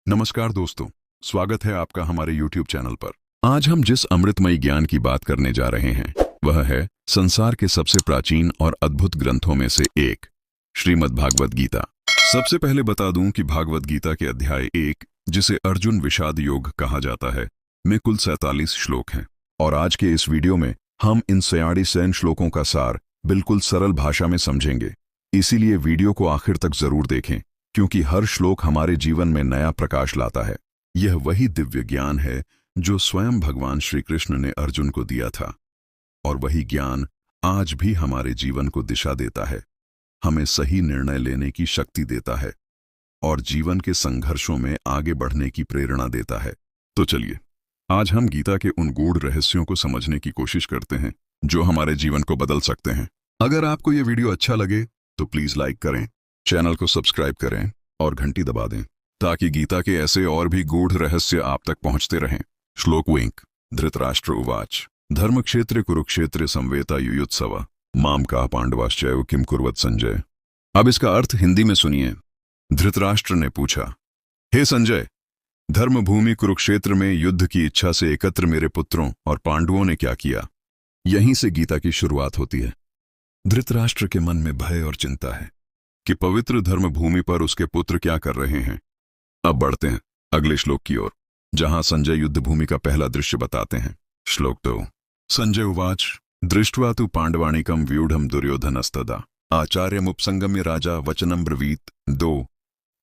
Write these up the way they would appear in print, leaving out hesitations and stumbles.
नमस्कार दोस्तों, स्वागत है आपका हमारे YouTube चैनल पर। आज हम जिस अमृतमयी ज्ञान की बात करने जा रहे हैं वह है संसार के सबसे प्राचीन और अद्भुत ग्रंथों में से एक, श्रीमद् भागवत गीता। सबसे पहले बता दूं कि भागवत गीता के अध्याय 1, जिसे अर्जुन विषाद योग कहा जाता है, में कुल 47 श्लोक हैं। और आज के इस वीडियो में हम इन 46 श्लोकों का सार बिल्कुल सरल भाषा में समझेंगे। इसीलिए वीडियो को आखिर तक जरूर देखें, क्योंकि हर श्लोक हमारे जीवन में नया प्रकाश लाता है। यह वही दिव्य ज्ञान है जो स्वयं भगवान श्री कृष्ण ने अर्जुन को दिया था, और वही ज्ञान आज भी हमारे जीवन को दिशा देता है, हमें सही निर्णय लेने की शक्ति देता है और जीवन के संघर्षों में आगे बढ़ने की प्रेरणा देता है। तो चलिए, आज हम गीता के उन गूढ़ रहस्यों को समझने की कोशिश करते हैं जो हमारे जीवन को बदल सकते हैं। अगर आपको यह वीडियो अच्छा लगे तो प्लीज लाइक करें, चैनल को सब्सक्राइब करें और घंटी दबा दें, ताकि गीता के ऐसे और भी गूढ़ रहस्य आप तक पहुंचते रहें। श्लोक 1। धृतराष्ट्र उवाच धर्मक्षेत्रे कुरुक्षेत्रे संवेता युयुत्सव माम का पांडवाश्चैव किम कुर्वत संजय। अब इसका अर्थ हिंदी में सुनिए। धृतराष्ट्र ने पूछा, हे संजय, धर्मभूमि कुरुक्षेत्र में युद्ध की इच्छा से एकत्र मेरे पुत्रों और पांडवों ने क्या किया। यहीं से गीता की शुरुआत होती है। धृतराष्ट्र के मन में भय और चिंता है कि पवित्र धर्मभूमि पर उसके पुत्र क्या कर रहे हैं। अब बढ़ते हैं अगले श्लोक की ओर, जहां संजय युद्ध भूमि का पहला दृश्य बताते हैं। श्लोक 2। संजय उवाच दृष्ट्वा तु पांडवाणिकम व्यूढ़म दुर्योधनस्तदा आचार्यमुपसंगम्य राजा वचनम ब्रवीत। 2।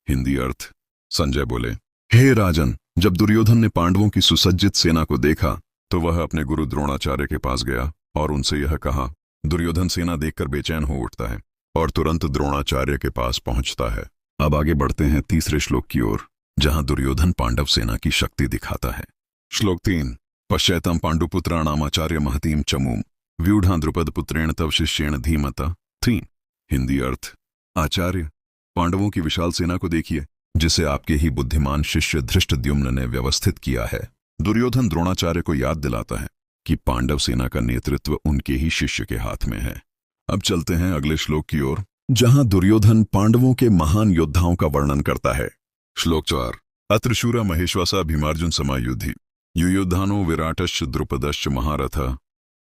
हिंदी अर्थ। संजय बोले, हे राजन, जब दुर्योधन ने पांडवों की सुसज्जित सेना को देखा तो वह अपने गुरु द्रोणाचार्य के पास गया और उनसे यह कहा। दुर्योधन सेना देखकर बेचैन हो उठता है और तुरंत द्रोणाचार्य के पास पहुंचता है। अब आगे बढ़ते हैं तीसरे श्लोक की ओर, जहां दुर्योधन पांडव सेना की शक्ति दिखाता है। श्लोक 3। पश्यैतं पांडुपुत्राणामाचार्य महतीम चमूम व्यूढ़ा द्रुपद पुत्रेण तव शिष्येण धीमता। 3। हिंदी अर्थ। आचार्य, पांडवों की विशाल सेना को देखिए, जिसे आपके ही बुद्धिमान शिष्य धृष्टद्युम्न ने व्यवस्थित किया है। दुर्योधन द्रोणाचार्य को याद दिलाता है कि पांडव सेना का नेतृत्व उनके ही शिष्य के हाथ में है। अब चलते हैं अगले श्लोक की ओर, जहां दुर्योधन पांडवों के महान योद्धाओं का वर्णन करता है। श्लोक 4। अत्र शूरा महेश्वासा भीमार्जुन समायुधि युयुधानो विराटश्च द्रुपदश्च महारथ।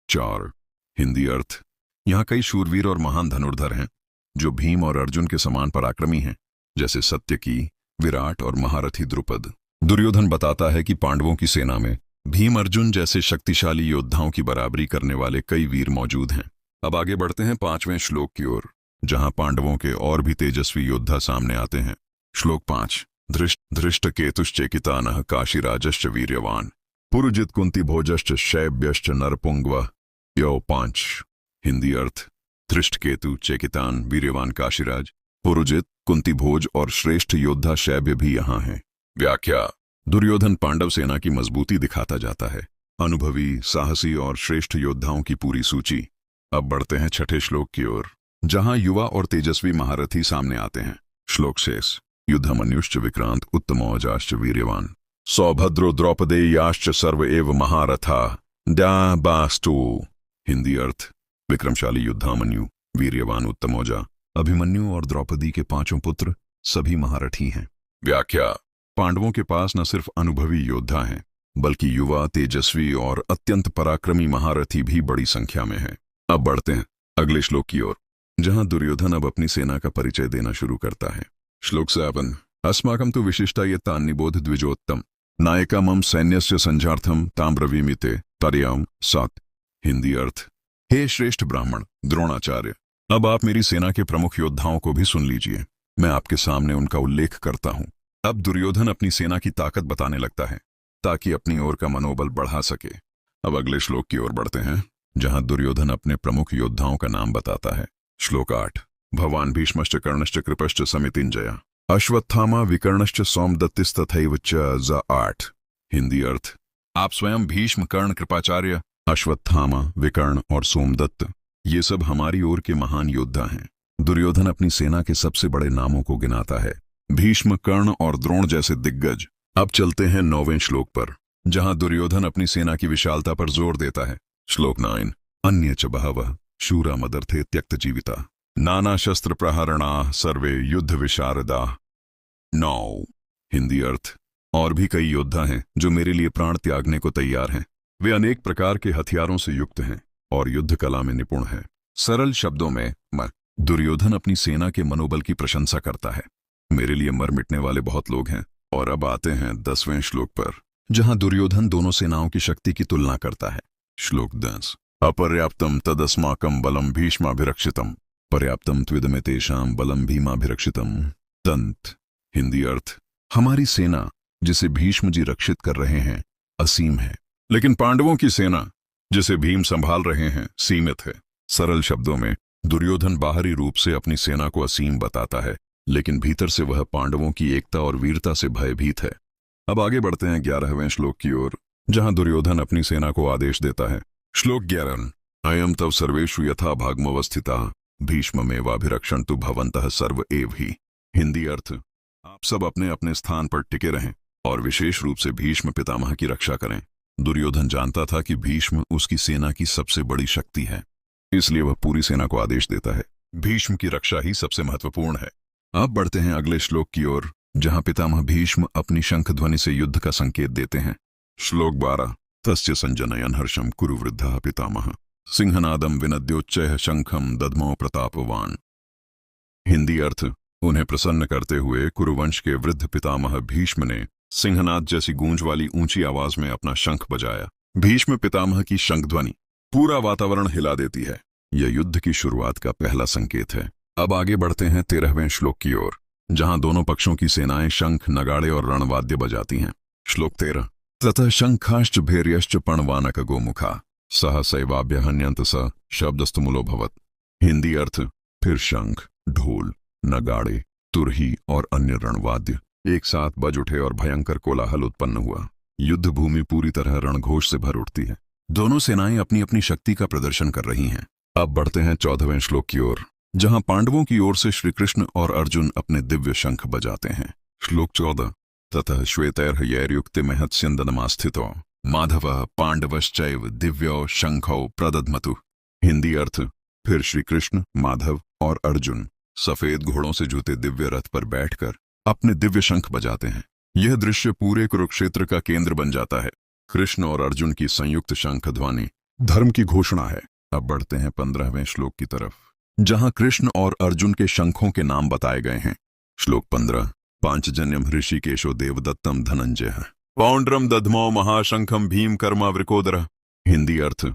4। हिंदी अर्थ। यहाँ कई शूरवीर और महान धनुर्धर हैं जो भीम और अर्जुन के समान पराक्रमी हैं, जैसे सत्यकी, विराट और महारथी द्रुपद। दुर्योधन बताता है कि पांडवों की सेना में भीम अर्जुन जैसे शक्तिशाली योद्धाओं की बराबरी करने वाले कई वीर मौजूद हैं। अब आगे बढ़ते हैं 5वें श्लोक की ओर, जहां पांडवों के और भी तेजस्वी योद्धा सामने आते हैं। श्लोक 5। धृष्ट केतुश्चेकितानः काशीराजश्च वीर्यवान पुरुजित कुंती भोजश्च शैब्यश्च नरपुंगव। 5। हिंदी अर्थ। धृष्ट केतु, चेकितान, वीर्यवान काशीराज, पुरुजित, कुंती भोज और श्रेष्ठ योद्धा शैब्य भी यहाँ हैं। व्याख्या। दुर्योधन पांडव सेना की मजबूती दिखाता जाता है, अनुभवी, साहसी और श्रेष्ठ योद्धाओं की पूरी सूची। अब बढ़ते हैं 6ठे श्लोक की ओर, जहां युवा और तेजस्वी महारथी सामने आते हैं। श्लोक 6। युद्धमन्युश्च विक्रांत उत्तमौजाश्च वीर्यवान सौभद्रो द्रौपदेयाश्च सर्व एव महारथा द्याबास्तु। हिंदी अर्थ। विक्रमशाली युद्धामन्यु, वीर्यवान उत्तमौजा, अभिमन्यु और द्रौपदी के 5 पुत्र सभी महारथी हैं। व्याख्या। पांडवों के पास न सिर्फ अनुभवी योद्धा हैं, बल्कि युवा, तेजस्वी और अत्यंत पराक्रमी महारथी भी बड़ी संख्या में हैं। अब बढ़ते हैं अगले श्लोक की ओर, जहां दुर्योधन अब अपनी सेना का परिचय देना शुरू करता है। श्लोक 7। अस्माकं तु विशिष्टा ये तान्निबोध द्विजोत्तम नायका मम सैन्यस्य संजार्थम ताम्रवीमिते तर्याम 7। हिंदी अर्थ। हे श्रेष्ठ ब्राह्मण द्रोणाचार्य, अब आप मेरी सेना के प्रमुख योद्धाओं को भी सुन लीजिए। मैं आपके सामने उनका उल्लेख करता हूं। अब दुर्योधन अपनी सेना की ताकत बताने लगता है ताकि अपनी ओर का मनोबल बढ़ा सके। अब अगले श्लोक की ओर बढ़ते हैं, जहां दुर्योधन अपने प्रमुख योद्धाओं का नाम बताता है। श्लोक 8। भवान भीष्मश्च कर्णश्च कृपश्च समितिंजय अश्वत्थामा विकर्णश्च सोमदत्तिस्तथैव च 8। हिंदी अर्थ। आप स्वयं भीष्म, कर्ण, कृपाचार्य, अश्वत्थामा, विकर्ण और सोमदत्त, ये सब हमारी ओर के महान योद्धा हैं। दुर्योधन अपनी सेना के सबसे बड़े नामों को गिनाता है, भीष्म, कर्ण और द्रोण जैसे दिग्गज। अब चलते हैं 9वें श्लोक पर, जहां दुर्योधन अपनी सेना की विशालता पर जोर देता है। श्लोक 9। अन्य च बहवः शूरा मदर्थे त्यक्त जीविता नाना शस्त्र प्रहरणा सर्वे युद्ध विशारदा। 9। हिंदी अर्थ। और भी कई योद्धा हैं जो मेरे लिए प्राण त्यागने को तैयार हैं। वे अनेक प्रकार के हथियारों से युक्त हैं और युद्ध कला में निपुण हैं। सरल शब्दों में दुर्योधन अपनी सेना के मनोबल की प्रशंसा करता है। मेरे लिए मर मिटने वाले बहुत लोग हैं। और अब आते हैं 10वें श्लोक पर, जहां दुर्योधन दोनों सेनाओं की शक्ति की तुलना करता है। श्लोक 10। अपर्याप्तम तदस्माकं बलम भीष्माभिरक्षितम पर्याप्तम त्विदमे तेषां बलम भीमाभिरक्षितम। तंत। हिंदी अर्थ, हमारी सेना जिसे भीष्म जी रक्षित कर रहे हैं असीम है, लेकिन पांडवों की सेना जिसे भीम संभाल रहे हैं सीमित है। सरल शब्दों में दुर्योधन बाहरी रूप से अपनी सेना को असीम बताता है, लेकिन भीतर से वह पांडवों की एकता और वीरता से भयभीत है। अब आगे बढ़ते हैं 11वें श्लोक की ओर, जहां दुर्योधन अपनी सेना को आदेश देता है। श्लोक 11। अयम तव सर्वेषु यथा भागमवस्थिता भीष्ममेवाभिरक्षन्तु भवन्तः सर्व एव हि। हिंदी अर्थ, आप सब अपने अपने स्थान पर टिके रहें और विशेष रूप से भीष्म पितामह की रक्षा करें। दुर्योधन जानता था कि भीष्म उसकी सेना की सबसे बड़ी शक्ति है, इसलिए वह पूरी सेना को आदेश देता है, भीष्म की रक्षा ही सबसे महत्वपूर्ण है। अब बढ़ते हैं अगले श्लोक की ओर, जहां पितामह भीष्म अपनी शंख ध्वनि से युद्ध का संकेत देते हैं। श्लोक 12। तस्य संजनयन हर्षम कुरु वृद्धः पितामह सिंहनादम विनद्योच्चैः शंखम दद्मो प्रतापवान। हिंदी अर्थ, उन्हें प्रसन्न करते हुए कुरुवंश के वृद्ध पितामह भीष्म ने सिंहनाद जैसी गूंज वाली ऊंची आवाज में अपना शंख बजाया। भीष्म पितामह की शंख ध्वनि पूरा वातावरण हिला देती है। यह युद्ध की शुरुआत का पहला संकेत है। अब आगे बढ़ते हैं 13वें श्लोक की ओर, जहां दोनों पक्षों की सेनाएं शंख, नगाड़े और रणवाद्य बजाती हैं। श्लोक 13। ततः शंखाश्च भैर्यश्च पणवानक गोमुखा सहसैवाभ्यहन्यन्त स शब्दस्तुमुलो भवत्। हिंदी अर्थ, फिर शंख, ढोल, नगाड़े, तुरही और अन्य रणवाद्य एक साथ बज उठे और भयंकर कोलाहल उत्पन्न हुआ। युद्ध भूमि पूरी तरह रणघोष से भर उठती है। दोनों सेनाएं अपनी अपनी शक्ति का प्रदर्शन कर रही हैं। अब बढ़ते हैं 14वें श्लोक की ओर, जहां पांडवों की ओर से श्री कृष्ण और अर्जुन अपने दिव्य शंख बजाते हैं। श्लोक 14। ततः श्वेतैर्हयैर्युक्ते महत्स्यन्दनमास्थितो माधवः पांडवश्चैव दिव्यो शंखौ प्रदध्मतु। हिंदी अर्थ, फिर श्री कृष्ण, माधव और अर्जुन सफेद घोड़ों से जुते दिव्य रथ पर बैठकर अपने दिव्य शंख बजाते हैं। यह दृश्य पूरे कुरुक्षेत्र का केंद्र बन जाता है। कृष्ण और अर्जुन की संयुक्त शंख ध्वनि धर्म की घोषणा है। अब बढ़ते हैं 15वें श्लोक की तरफ, जहां कृष्ण और अर्जुन के शंखों के नाम बताए गए हैं। श्लोक 15। पांचजन्यम ऋषिकेशो देवदत्तम धनंजय पौंड्रम दध्मो महाशंखम भीम कर्मा वृकोदर। हिंदी अर्थ,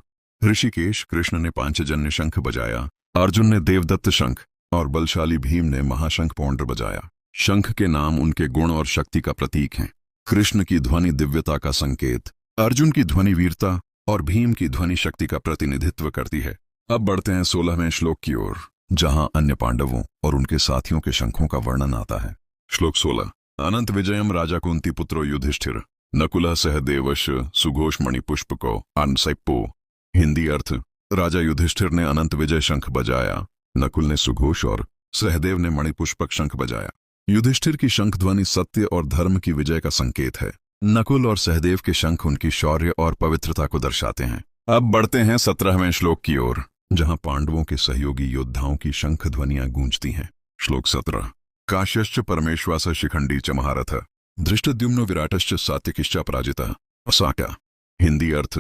ऋषिकेश कृष्ण ने पांचजन्य शंख बजाया, अर्जुन ने देवदत्त शंख और बलशाली भीम ने महाशंख पौंड्र बजाया। शंख के नाम उनके गुण और शक्ति का प्रतीक हैं। कृष्ण की ध्वनि दिव्यता का संकेत, अर्जुन की ध्वनि वीरता और भीम की ध्वनि शक्ति का प्रतिनिधित्व करती है। अब बढ़ते हैं 16वें श्लोक की ओर, जहां अन्य पांडवों और उनके साथियों के शंखों का वर्णन आता है। श्लोक 16। अनंत विजयम राजा कुंती पुत्रो युधिष्ठिर नकुलः सहदेवश सुघोष मणिपुष्पको अनसैप्पो। हिंदी अर्थ, राजा युधिष्ठिर ने अनंत विजय शंख बजाया, नकुल ने सुघोष और सहदेव ने मणिपुष्पक शंख बजाया। युधिष्ठिर की शंख ध्वनि सत्य और धर्म की विजय का संकेत है। नकुल और सहदेव के शंख उनकी शौर्य और पवित्रता को दर्शाते हैं। अब बढ़ते हैं 17वें श्लोक की ओर, जहां पांडवों के सहयोगी योद्धाओं की शंख ध्वनियां गूंजती हैं। श्लोक 17। काश्यश्च परमेश्वास शिखंडी च महारथ धृष्टद्युम्नो विराटश्च सात्यकिश्च पराजितः असाट्या। हिंदी अर्थ,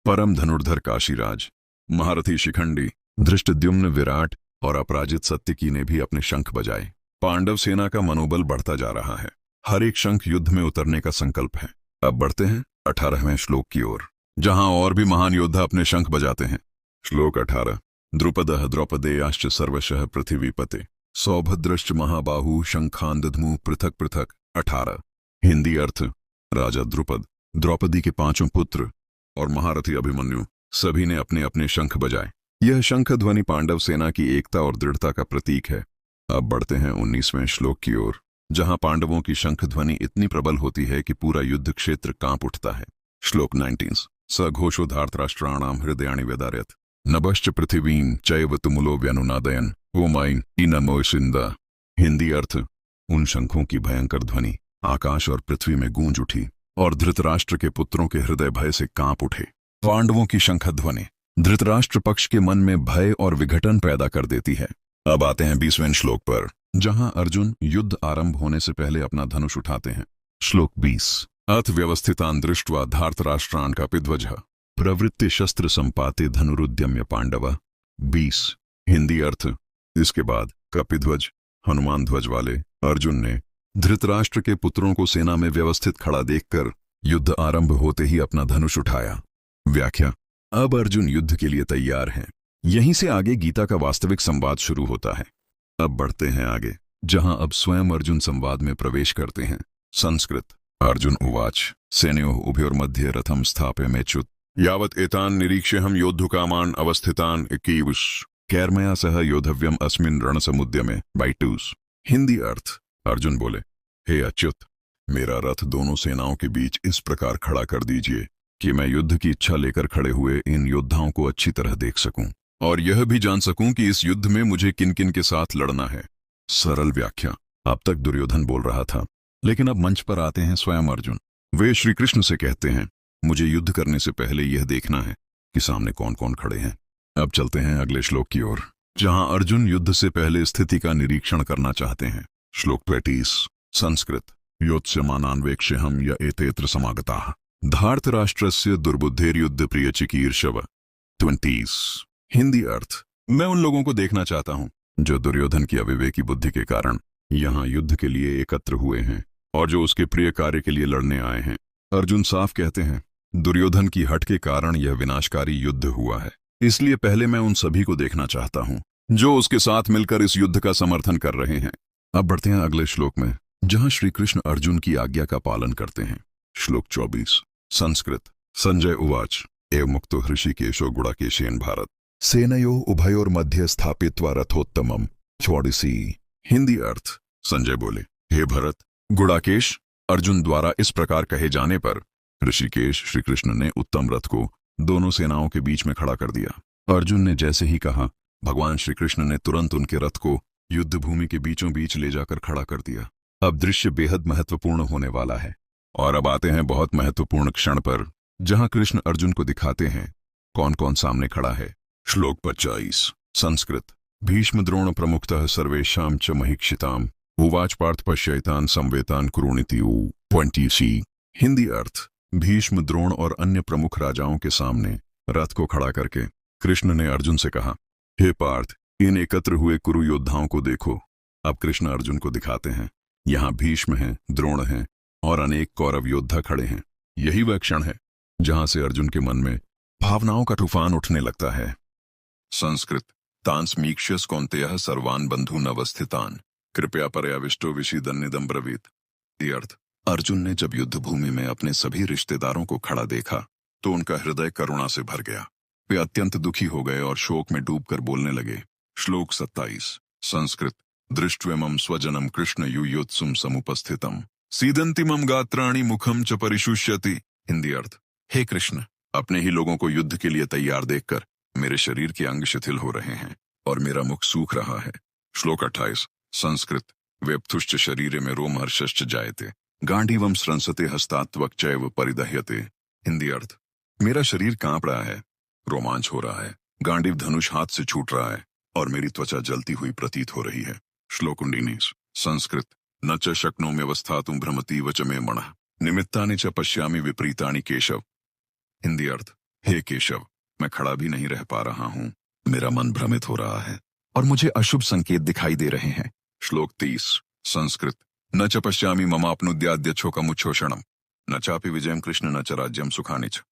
परम धनुर्धर काशीराज, महारथी शिखंडी, धृष्टद्युम्न, विराट और अपराजित सत्यकी ने भी अपने शंख बजाए। पांडव सेना का मनोबल बढ़ता जा रहा है। हर एक शंख युद्ध में उतरने का संकल्प है। अब बढ़ते हैं 18वें श्लोक की ओर, जहां और भी महान योद्धा अपने शंख बजाते हैं। श्लोक 18। द्रुपदः द्रौपदेयाश्च सर्वशः पृथिवीपते सौभद्रश्च महाबाहु शंखान दध्मु पृथक पृथक। 18। हिंदी अर्थ, राजा द्रुपद, द्रौपदी के 5 पुत्र और महारथी अभिमन्यु सभी ने अपने अपने शंख बजाए। यह शंख ध्वनि पांडव सेना की एकता और दृढ़ता का प्रतीक है। अब बढ़ते हैं 19वें श्लोक की ओर, जहां पांडवों की शंख ध्वनि इतनी प्रबल होती है कि पूरा युद्ध क्षेत्र कांप उठता है। श्लोक 19। स घोषो धार्तराष्ट्राणाम हृदयानि व्यदारयत् नभश्च पृथिवीं चैव तुमुलो व्यनुनादयन् ओमाइन इनमोशिंदा। हिंदी अर्थ, उन शंखों की भयंकर ध्वनि आकाश और पृथ्वी में गूंज उठी और धृतराष्ट्र के पुत्रों के हृदय भय से कांप उठे। पांडवों की शंख ध्वनि धृतराष्ट्र पक्ष के मन में भय और विघटन पैदा कर देती है। अब आते हैं 20वें श्लोक पर, जहां अर्जुन युद्ध आरंभ होने से पहले अपना धनुष उठाते हैं। श्लोक 20। अर्थव्यवस्थितान् दृष्ट्वा धार्तराष्ट्रान् कपिध्वजः प्रवृत्ति शस्त्र संपाते धनुरुद्यम्य पांडव। 20 हिंदी अर्थ। इसके बाद कपिध्वज हनुमान ध्वज वाले अर्जुन ने धृतराष्ट्र के पुत्रों को सेना में व्यवस्थित खड़ा देखकर युद्ध आरंभ होते ही अपना धनुष उठाया। व्याख्या। अब अर्जुन युद्ध के लिए तैयार हैं। यहीं से आगे गीता का वास्तविक संवाद शुरू होता है। अब बढ़ते हैं आगे, जहां अब स्वयं अर्जुन संवाद में प्रवेश करते हैं। संस्कृत। अर्जुन उवाच सेनयोः उभयोर्मध्ये रथं स्थापयमेच्युत यावत् एतान् निरीक्ष्यहं योद्धुकामान् अवस्थितान् इक्कीवुष कैर्मया सह योद्धव्यम् अस्मिन् रणसमुद्यमे बाइटूस। हिंदी अर्थ। अर्जुन बोले, हे अच्युत, मेरा रथ दोनों सेनाओं के बीच इस प्रकार खड़ा कर दीजिए कि मैं युद्ध की इच्छा लेकर खड़े हुए इन योद्धाओं को अच्छी तरह देख सकूं और यह भी जान सकूं कि इस युद्ध में मुझे किन किन के साथ लड़ना है। सरल व्याख्या। अब तक दुर्योधन बोल रहा था, लेकिन अब मंच पर आते हैं स्वयं अर्जुन। वे श्री कृष्ण से कहते हैं, मुझे युद्ध करने से पहले यह देखना है कि सामने कौन कौन खड़े हैं। अब चलते हैं अगले श्लोक की ओर, जहां अर्जुन युद्ध से पहले स्थिति का निरीक्षण करना चाहते हैं। श्लोक 20 संस्कृत। योत्स्यमानान्वेक्ष्यहं य एतेत्र समागताः धार्तराष्ट्रस्य दुर्बुद्धेर्युद्ध प्रिय चिकीर्षव। 20 हिंदी अर्थ। मैं उन लोगों को देखना चाहता हूं जो दुर्योधन की अविवेकी बुद्धि के कारण यहां युद्ध के लिए एकत्र हुए हैं और जो उसके प्रिय कार्य के लिए लड़ने आए हैं। अर्जुन साफ कहते हैं, दुर्योधन की हट के कारण यह विनाशकारी युद्ध हुआ है, इसलिए पहले मैं उन सभी को देखना चाहता हूं जो उसके साथ मिलकर इस युद्ध का समर्थन कर रहे हैं। अब बढ़ते हैं अगले श्लोक में, जहां श्री कृष्ण अर्जुन की आज्ञा का पालन करते हैं। श्लोक 24 संस्कृत। संजय उवाच एव मुक्तो हृषिकेशो गुडाकेशेन भारत सेनयोः उभयोर्मध्ये स्थापित्वा रथोत्तमम्। 24 हिंदी अर्थ। संजय बोले, हे भरत, गुडाकेश अर्जुन द्वारा इस प्रकार कहे जाने पर ऋषिकेश श्री कृष्ण ने उत्तम रथ को दोनों सेनाओं के बीच में खड़ा कर दिया। अर्जुन ने जैसे ही कहा, भगवान श्री कृष्ण ने तुरंत उनके रथ को युद्ध भूमि के बीचों बीच ले जाकर खड़ा कर दिया। अब दृश्य बेहद महत्वपूर्ण होने वाला है और अब आते हैं बहुत महत्वपूर्ण क्षण पर, जहां कृष्ण अर्जुन को दिखाते हैं कौन कौन सामने खड़ा है। श्लोक 25 संस्कृत। भीष्म द्रोण प्रमुखतः सर्वेषां च महिक्षिताम् उवाच पार्थ पश्यैतान् संवेतान् कुरुणीति। 20 हिंदी अर्थ। भीष्म द्रोण और अन्य प्रमुख राजाओं के सामने रथ को खड़ा करके कृष्ण ने अर्जुन से कहा, हे पार्थ, इन एकत्र हुए कुरु योद्धाओं को देखो। अब कृष्ण अर्जुन को दिखाते हैं, यहाँ भीष्म हैं, द्रोण हैं और अनेक कौरव योद्धा खड़े हैं। यही वह क्षण है जहां से अर्जुन के मन में भावनाओं का तूफान उठने लगता है। संस्कृत। तान् समीक्ष्य कौन्तेयः सर्वान् बन्धून् अवस्थितान् कृपया पर्याविष्टो विषीदन्निदं ब्रवीत। अर्थ। अर्जुन ने जब युद्ध भूमि में अपने सभी रिश्तेदारों को खड़ा देखा तो उनका हृदय करुणा से भर गया। वे अत्यंत दुखी हो गए और शोक में डूबकर बोलने लगे। श्लोक 27 संस्कृत। दृष्ट्वेमं स्वजनं कृष्ण युयोत्सुं समुपस्थितं सीदन्ति मम गात्राणि मुखम च परिशुष्यति। हिंदी अर्थ। हे कृष्ण, अपने ही लोगों को युद्ध के लिए तैयार देखकर मेरे शरीर के अंग शिथिल हो रहे हैं और मेरा मुख सूख रहा है। श्लोक 28 संस्कृत। वेप्तुश्च शरीरे में रोमहर्षश्च जायते गांडीवं स्रंसते हस्तात्वक चैव परिदह्यते। हिंदी अर्थ। मेरा शरीर कांप रहा है, रोमांच हो रहा है, गांडीव धनुष हाथ से छूट रहा है और मेरी त्वचा जलती हुई प्रतीत हो रही है। श्लोक 19 संस्कृत। न च शक्नोमि अवस्थातुं भ्रमतीव च मे मनः निमित्तानि च पश्यामि विपरीतानि केशव। हिंदी अर्थ। हे केशव, मैं खड़ा भी नहीं रह पा रहा हूं, मेरा मन भ्रमित हो रहा है और मुझे अशुभ संकेत दिखाई दे रहे हैं। श्लोक 30 संस्कृत। न च पश्यामि ममाप्नुद्याद्य शोकमुच्छोषणम् न चापि विजयं कृष्ण न च राज्यं सुखानि च।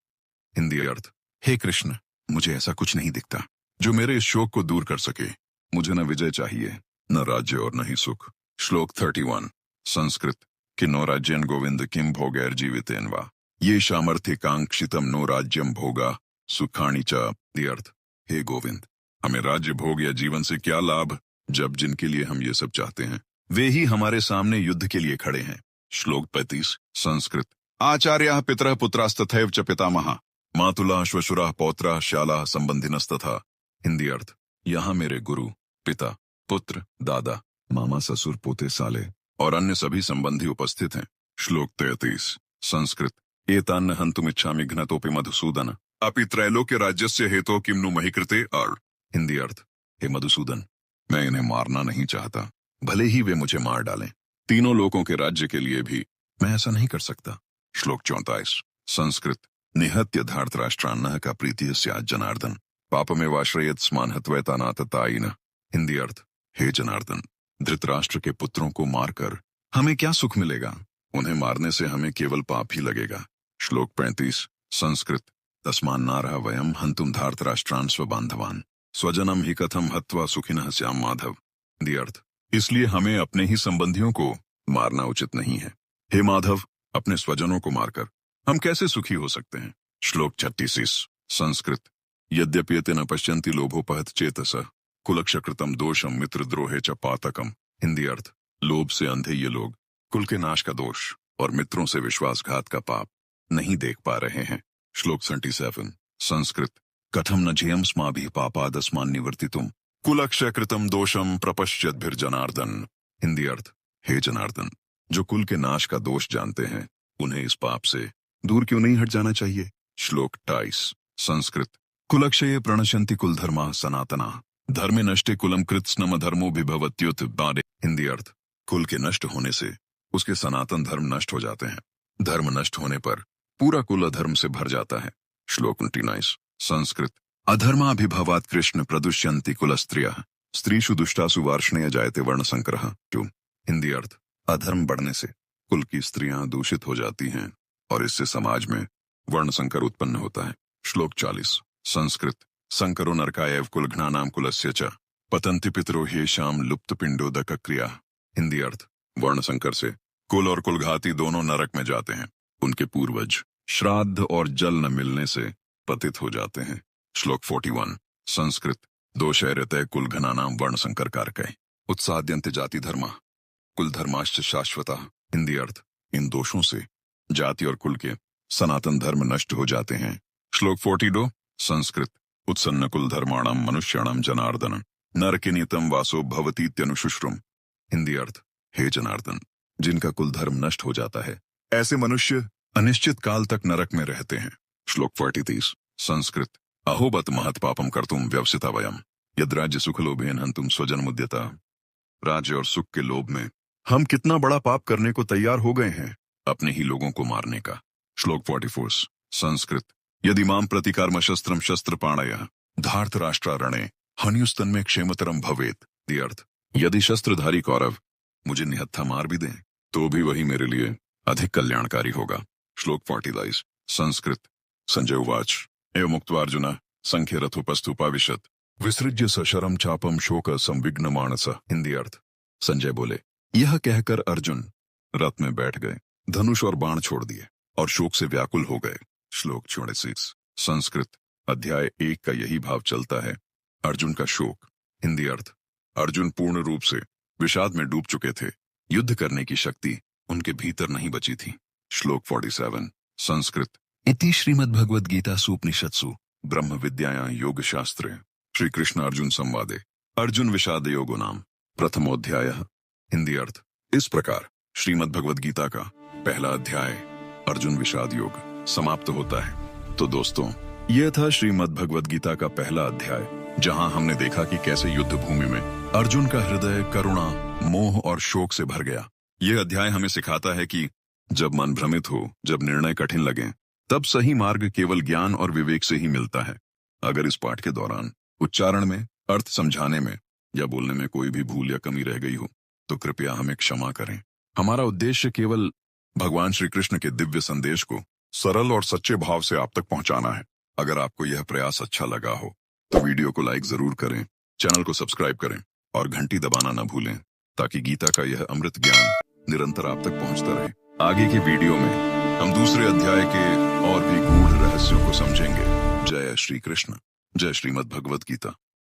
हिंदी अर्थ। हे कृष्ण, मुझे ऐसा कुछ नहीं दिखता जो मेरे इस शोक को दूर कर सके। मुझे न विजय चाहिए, न राज्य और न ही सुख। श्लोक 31 संस्कृत। किन्नो राज्येन गोविंद किम भोगैर्जीवितेन वा ये सामर्थ्य कांक्षितम नो राज्यम भोगा सुखानि च। अर्थ। हे गोविंद, हमें राज्य भोग या जीवन से क्या लाभ जब जिनके लिए हम ये सब चाहते हैं वे ही हमारे सामने युद्ध के लिए खड़े हैं। श्लोक 35 संस्कृत। आचार्याः पितरः पुत्रास्तथैव च पितामहः मातुलाः श्वशुराः पौत्राः श्यालाः संबंधिनस्तथा। हिंदी अर्थ। यहाँ मेरे गुरु, पिता, पुत्र, दादा, मामा, ससुर, पोते, साले और अन्य सभी संबंधी उपस्थित हैं। श्लोक 33 संस्कृत। एतान्न हन्तुमिच्छामि घ्नतोपि मधुसूदन अपि त्रैलोक्य राज्यस्य हेतो किम नु महि कृते। और हिंदी अर्थ। हे मधुसूदन, मैं इन्हें मारना नहीं चाहता, भले ही वे मुझे मार डालें। तीनों लोगों के राज्य के लिए भी मैं ऐसा नहीं कर सकता। श्लोक 34 संस्कृत निहत्य धार्तराष्ट्रान्नः का प्रीति स्यात् जनार्दन पापमेवाश्रयेत् स्मानहत्वैतानाततायिन। हिंदी अर्थ, हे जनार्दन, धृतराष्ट्र के पुत्रों को मारकर हमें क्या सुख मिलेगा, उन्हें मारने से हमें केवल पाप ही लगेगा। श्लोक 35 संस्कृत तस्मान्नारः वयं हन्तुं धार्तराष्ट्रान् स्वबान्धवान् स्वजनम ही कथम हत्वा सुखिनः स्याम माधव। हिंदी अर्थ, इसलिए हमें अपने ही संबंधियों को मारना उचित नहीं है। हे माधव, अपने स्वजनों को मारकर हम कैसे सुखी हो सकते हैं। श्लोक 36 संस्कृत यद्यप्येते न पश्यन्ति लोभोपहत चेतसः कुलक्षकृतम दोषम मित्रद्रोहे च पातकम। हिंदी अर्थ, लोभ से अंधे ये लोग कुल के नाश का दोष और मित्रों से विश्वासघात का पाप नहीं देख पा रहे हैं। श्लोक 37 संस्कृत कथम न झेयंस्माभिः पापादस्मान् निवर्तितुम कुलक्षयकृतम दोषम प्रपश्यद्भिर्जनार्दन। हिंदी अर्थ, हे जनार्दन, जो कुल के नाश का दोष जानते हैं उन्हें इस पाप से दूर क्यों नहीं हट जाना चाहिए। श्लोक 28 संस्कृत कुलक्षये प्रणश्यन्ति कुलधर्मा सनातना धर्मे नष्टे कुलम कृत्स्नम धर्मो विभवत्युत बारे। हिंदी अर्थ, कुल के नष्ट होने से उसके सनातन धर्म नष्ट हो जाते हैं। धर्म नष्ट होने पर पूरा कुल अधर्म से भर जाता है। श्लोक 29 संस्कृत अधर्माभिभवात् कृष्ण प्रदुष्यन्ति कुलस्त्रियः स्त्रीषु दुष्टासु वार्ष्णेय जायते वर्णसंकरः। क्यों। हिंदी अर्थ, अधर्म बढ़ने से कुल की स्त्रियां दूषित हो जाती हैं और इससे समाज में वर्णसंकर उत्पन्न होता है। श्लोक 40 संस्कृत संकरो नरकायैव कुलघ्नानां कुलस्य च पतन्ति पितरो ह्येषां लुप्त पिंडोदक क्रिया। हिंदी अर्थ, वर्णसंकर से कुल और कुलघाती दोनों नरक में जाते हैं। उनके पूर्वज श्राद्ध और जल न मिलने से पतित हो जाते हैं। श्लोक 41 संस्कृत दोषैरते कुलघ्नानां वर्णसंकर कारकै उत्साद्यन्ते जाति धर्मा कुल धर्माश्च शाश्वता। हिंदी अर्थ, इन दोषों से जाति और कुल के सनातन धर्म नष्ट हो जाते हैं। श्लोक 42 संस्कृत उत्सन्न कुल धर्माणाम मनुष्याणाम जनार्दन नरके नीतम वासो भवतीत्यनुशुश्रुम। हिंदी अर्थ, हे जनार्दन, जिनका कुल धर्म नष्ट हो जाता है ऐसे मनुष्य अनिश्चित काल तक नरक में रहते हैं। श्लोक 43 संस्कृत अहोबत महत पापम कर्तुम व्यवसिता वयम यद राज्य सुख लोभेन हन्तुम स्वजन मुद्यता। राज्य और सुख के लोभ में हम कितना बड़ा पाप करने को तैयार हो गए हैं, अपने ही लोगों को मारने का। श्लोक 44 संस्कृत यदि माम प्रतिकर्म शस्त्रम शस्त्र पाणयः धार्तराष्ट्रारणे हन्युस्तन्मे क्षेमतरम भवेत। दी अर्थ, यदि शस्त्रधारी कौरव मुझे निहत्था मार भी दें तो भी वही मेरे लिए अधिक कल्याणकारी होगा। श्लोक 45 संस्कृत संजय उवाच एवं उक्त्वा संख्य रथोपस्थुपाविशत विसृज्य सशरम चापम शोक संविघ्न मानस। हिंदी अर्थ, संजय बोले, यह कहकर अर्जुन रथ में बैठ गए, धनुष और बाण छोड़ दिए और शोक से व्याकुल हो गए। श्लोक 46 संस्कृत अध्याय 1 का यही भाव चलता है, अर्जुन का शोक। हिंदी अर्थ, अर्जुन पूर्ण रूप से विषाद में डूब चुके थे, युद्ध करने की शक्ति उनके भीतर नहीं बची थी। श्लोक 47 संस्कृत इति श्रीमद्भगवद्गीतासु उपनिषत्सु ब्रह्म विद्यायां योग शास्त्रे श्री कृष्ण अर्जुन संवादे अर्जुन विषाद योगो नाम प्रथमोध्यायः। हिंदी अर्थ, इस प्रकार श्रीमद्भगवद्गीता का पहला अध्याय अर्जुन विषाद योग समाप्त होता है। तो दोस्तों, यह था श्रीमद्भगवद्गीता का पहला अध्याय, जहां हमने देखा कि कैसे युद्ध भूमि में अर्जुन का हृदय करुणा, मोह और शोक से भर गया। यह अध्याय हमें सिखाता है कि जब मन भ्रमित हो, जब निर्णय कठिन लगे, तब सही मार्ग केवल ज्ञान और विवेक से ही मिलता है। अगर इस पाठ के दौरान उच्चारण में, अर्थ समझाने में या बोलने में कोई भी भूल या कमी रह गई हो तो कृपया हमें क्षमा करें। हमारा उद्देश्य केवल भगवान श्री कृष्ण के दिव्य संदेश को सरल और सच्चे भाव से आप तक पहुंचाना है। अगर आपको यह प्रयास अच्छा लगा हो तो वीडियो को लाइक जरूर करें, चैनल को सब्सक्राइब करें और घंटी दबाना न भूलें, ताकि गीता का यह अमृत ज्ञान निरंतर आप तक पहुंचता रहे। आगे की वीडियो में हम दूसरे अध्याय के और भी गूढ़ रहस्यों को समझेंगे। जय श्री कृष्ण, जय श्रीमद् भगवद गीता।